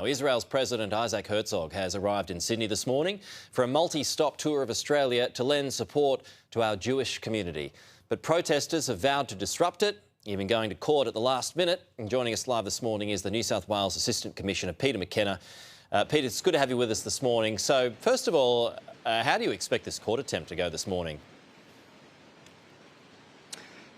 Israel's President Isaac Herzog has arrived in Sydney this morning for a multi-stop tour of Australia to lend support to our Jewish community. But protesters have vowed to disrupt it, even going to court at the last minute. And joining us live this morning is the New South Wales Assistant Commissioner, Peter McKenna. Peter, it's good to have you with us this morning. So, first of all, how do you expect this court attempt to go this morning?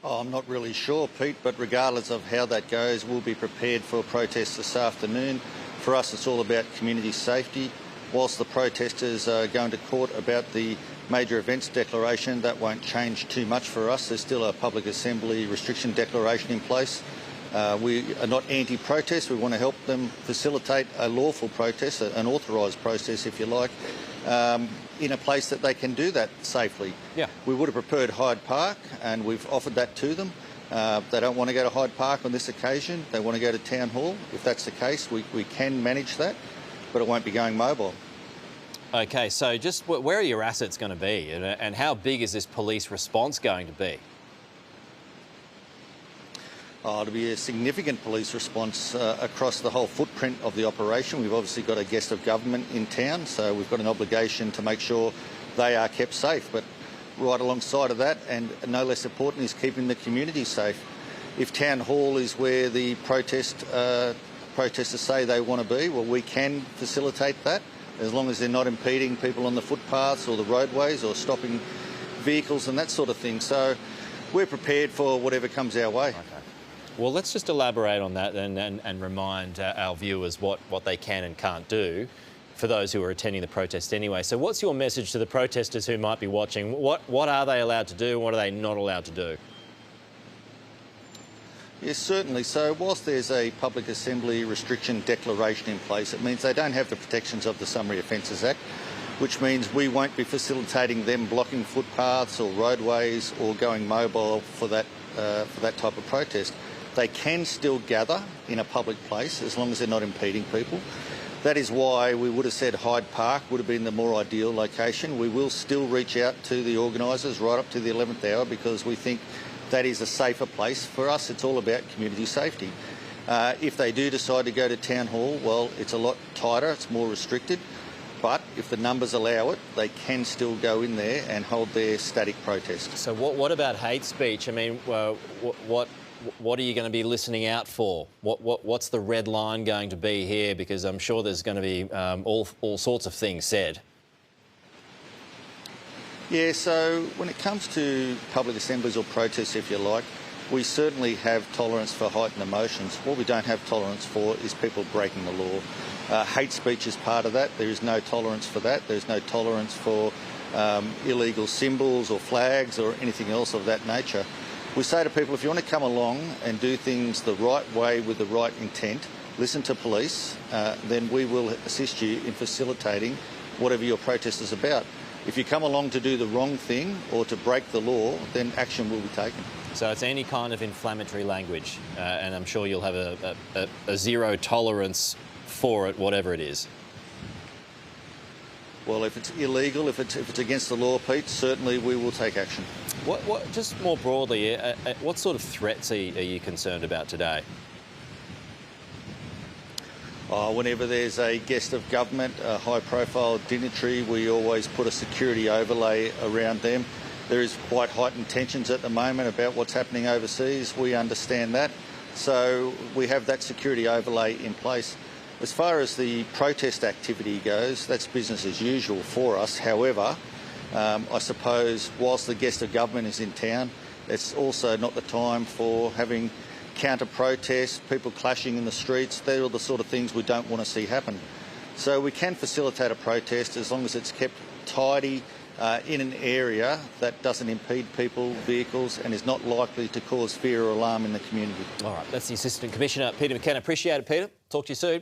Oh, I'm not really sure, Pete, but regardless of how that goes, we'll be prepared for a protest this afternoon. For us, it's all about community safety. Whilst the protesters are going to court about the major events declaration, that won't change too much for us. There's still a public assembly restriction declaration in place. We are not anti-protest. We want to help them facilitate a lawful protest, an authorised process, if you like, in a place that they can do that safely. Yeah. We would have preferred Hyde Park, and we've offered that to them. They don't want to go to Hyde Park on this occasion. They want to go to Town Hall. If that's the case, we can manage that, but it won't be going mobile. OK, so just where are your assets going to be, and how big is this police response going to be? It'll be a significant police response across the whole footprint of the operation. We've obviously got a guest of government in town, so we've got an obligation to make sure they are kept safe. But right alongside of that, and no less important, is keeping the community safe. If Town Hall is where the protesters say they want to be, well, we can facilitate that, as long as they're not impeding people on the footpaths or the roadways or stopping vehicles and that sort of thing. So we're prepared for whatever comes our way. Okay. Well, let's just elaborate on that and remind our viewers what they can and can't do for those who are attending the protest anyway. So what's your message to the protesters who might be watching? What are they allowed to do? What are they not allowed to do? Yes, certainly. So whilst there's a public assembly restriction declaration in place, it means they don't have the protections of the Summary Offences Act, which means we won't be facilitating them blocking footpaths or roadways or going mobile for that type of protest. They can still gather in a public place as long as they're not impeding people. That is why we would have said Hyde Park would have been the more ideal location. We will still reach out to the organisers right up to the 11th hour because we think that is a safer place. For us, it's all about community safety. If they do decide to go to Town Hall, well, it's a lot tighter, it's more restricted. But if the numbers allow it, they can still go in there and hold their static protest. So what about hate speech? I mean, what are you going to be listening out for? What's the red line going to be here? Because I'm sure there's going to be all sorts of things said. Yeah, so when it comes to public assemblies or protests, if you like, we certainly have tolerance for heightened emotions. What we don't have tolerance for is people breaking the law. Hate speech is part of that. There is no tolerance for that. There's no tolerance for illegal symbols or flags or anything else of that nature. We say to people, if you want to come along and do things the right way with the right intent, listen to police, then we will assist you in facilitating whatever your protest is about. If you come along to do the wrong thing or to break the law, then action will be taken. So it's any kind of inflammatory language, and I'm sure you'll have a zero tolerance for it, whatever it is. Well, if it's illegal, if it's against the law, Pete, certainly we will take action. Just more broadly, what sort of threats are you concerned about today? Whenever there's a guest of government, a high-profile dignitary, we always put a security overlay around them. There is quite heightened tensions at the moment about what's happening overseas. We understand that. So we have that security overlay in place. As far as the protest activity goes, that's business as usual for us. However, I suppose whilst the guest of government is in town, it's also not the time for having counter-protests, people clashing in the streets. They're all the sort of things we don't want to see happen. So we can facilitate a protest as long as it's kept tidy in an area that doesn't impede people, vehicles, and is not likely to cause fear or alarm in the community. All right, that's the Assistant Commissioner, Peter McKenna. Appreciate it, Peter. Talk to you soon.